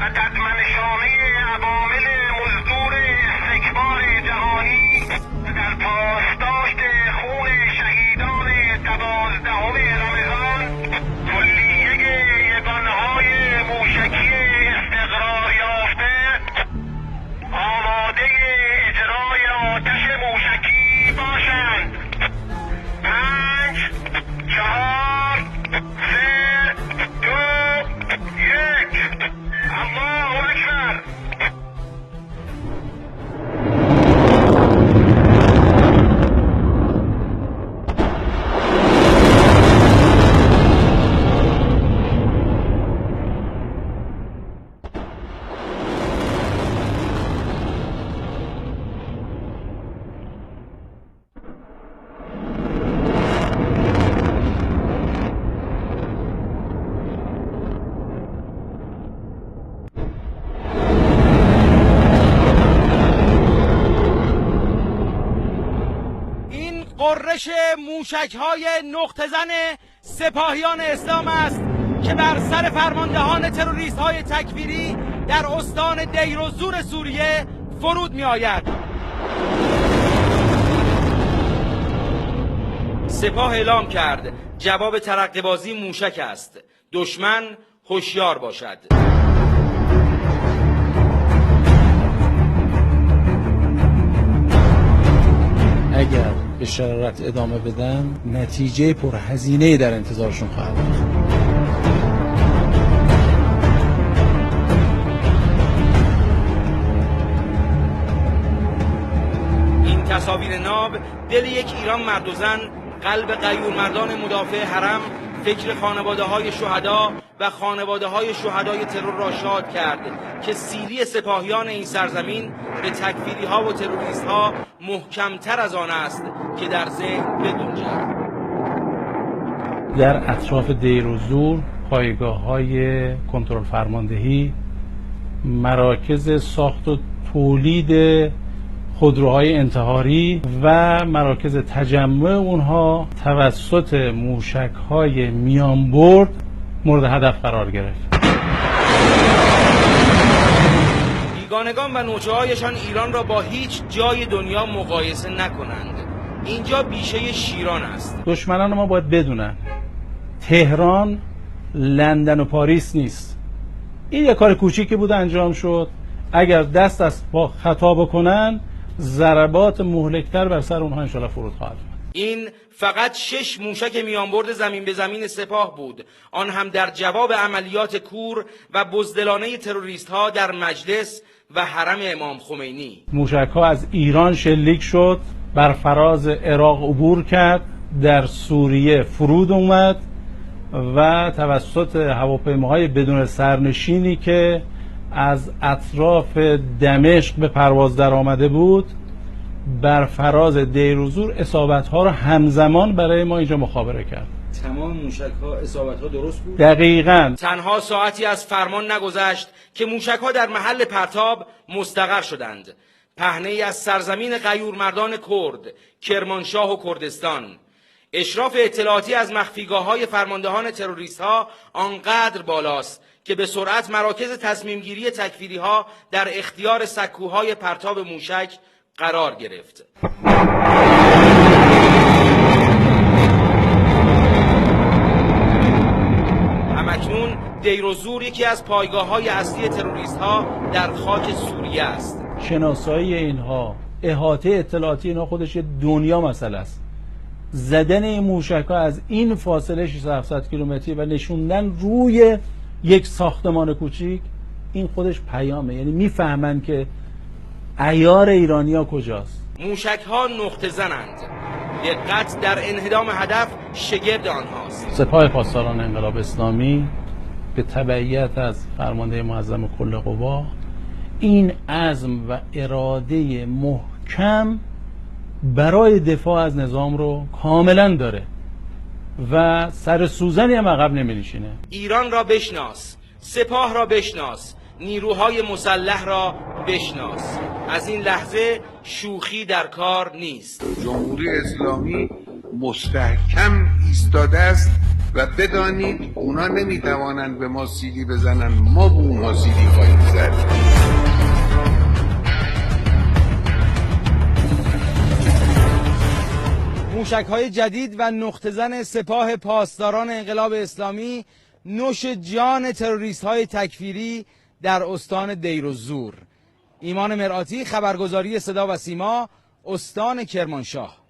و ددمنشانه عوامل مزدور استکبار جهانی در پاسداشت خون شهیدان 12 رمضان کلیه یگانهای موشکی استقرار یافته آماده اجرای آتش موشکی باشند. 5 4 3 2 1 الله اکبر. قررش موشک‌های نقطه زن سپاهیان اسلام است که بر سر فرماندهان تروریست‌های تکفیری در استان دیر و زور سوریه فرود می‌آید. سپاه اعلام کرد جواب ترقه‌بازی موشک است. دشمن هوشیار باشد. اگر به شرارت ادامه بدن نتیجه پرهزینه‌ای در انتظارشون خواهد بود. این تصاویر ناب دل یک ایران مرد و زن، قلب غیور مردان مدافع حرم، فکر خانواده های شهدا و خانواده های شهدای ترور را شاد کرد که سیلی سپاهیان این سرزمین به تکفیری ها و تروریست ها محکمتر از آن است که در ذهن بدونجد. در اطراف دیر و زور پایگاه های کنترل فرماندهی، مراکز ساخت و تولید خودروهای انتحاری و مراکز تجمع اونها توسط موشک‌های میانبرد مورد هدف قرار گرفت. بیگانگان و نوچه‌هایشان ایران را با هیچ جای دنیا مقایسه نکنند. اینجا بیشه شیران است. دشمنان ما باید بدونن تهران لندن و پاریس نیست. این یک کار کوچیکی بود انجام شد. اگر دست از با خطا بکنن ضربات مهلکتر بر سر اونها انشاءالله فرود خواهد آمد. این فقط 6 موشک میانبرد زمین به زمین سپاه بود، آن هم در جواب عملیات کور و بزدلانه تروریست ها در مجلس و حرم امام خمینی. موشک ها از ایران شلیک شد، بر فراز عراق عبور کرد، در سوریه فرود اومد و توسط هواپیماهای بدون سرنشینی که از اطراف دمشق به پرواز در آمده بود بر فراز دیر و زور اصابت‌ها را همزمان برای ما اینجا مخابره کرد. تمام موشک‌ها اصابت‌ها درست بود؟ دقیقاً. تنها ساعتی از فرمان نگذشت که موشک‌ها در محل پرتاب مستقر شدند. پهنه‌ای از سرزمین غیور مردان کرد، کرمانشاه و کردستان. اشراف اطلاعاتی از مخفیگاه‌های فرماندهان تروریست‌ها آنقدر بالاست که به سرعت مراکز تصمیمگیری تکفیری‌ها در اختیار سکوهای پرتاب موشک قرار گرفت. همکنون دیر و زور یکی از پایگاه‌های اصلی تروریست‌ها در خاک سوریه است. شناسایی اینها، احاطه اطلاعاتی اینها خودش یه دنیا مسئله است. زدن این موشک‌ها از این فاصله 600 کیلومتری و نشوندن روی یک ساختمان کوچیک، این خودش پیامه. یعنی میفهمن که عیار ایرانی‌ها کجاست. موشک‌ها نقطه زنند. دقت در انهدام هدف شگرد آنهاست. سپاه پاسداران انقلاب اسلامی به تبعیت از فرمانده معظم کل قوا این عزم و اراده محکم برای دفاع از نظام رو کاملا داره و سر سوزنی هم عقب نمی‌نشینه. ایران را بشناس، سپاه را بشناس، نیروهای مسلح را بشناس. از این لحظه شوخی در کار نیست. جمهوری اسلامی مستحکم ایستاده است و بدانید اونا نمیتوانند به ما سیلی بزنن، ما به اونها سیلی خواهیم زد. موشک‌های جدید و نقطه زن سپاه پاسداران انقلاب اسلامی نوش جان تروریست‌های تکفیری در استان دیرالزور. ایمان مرآتی، خبرگزاری صدا و سیما، استان کرمانشاه.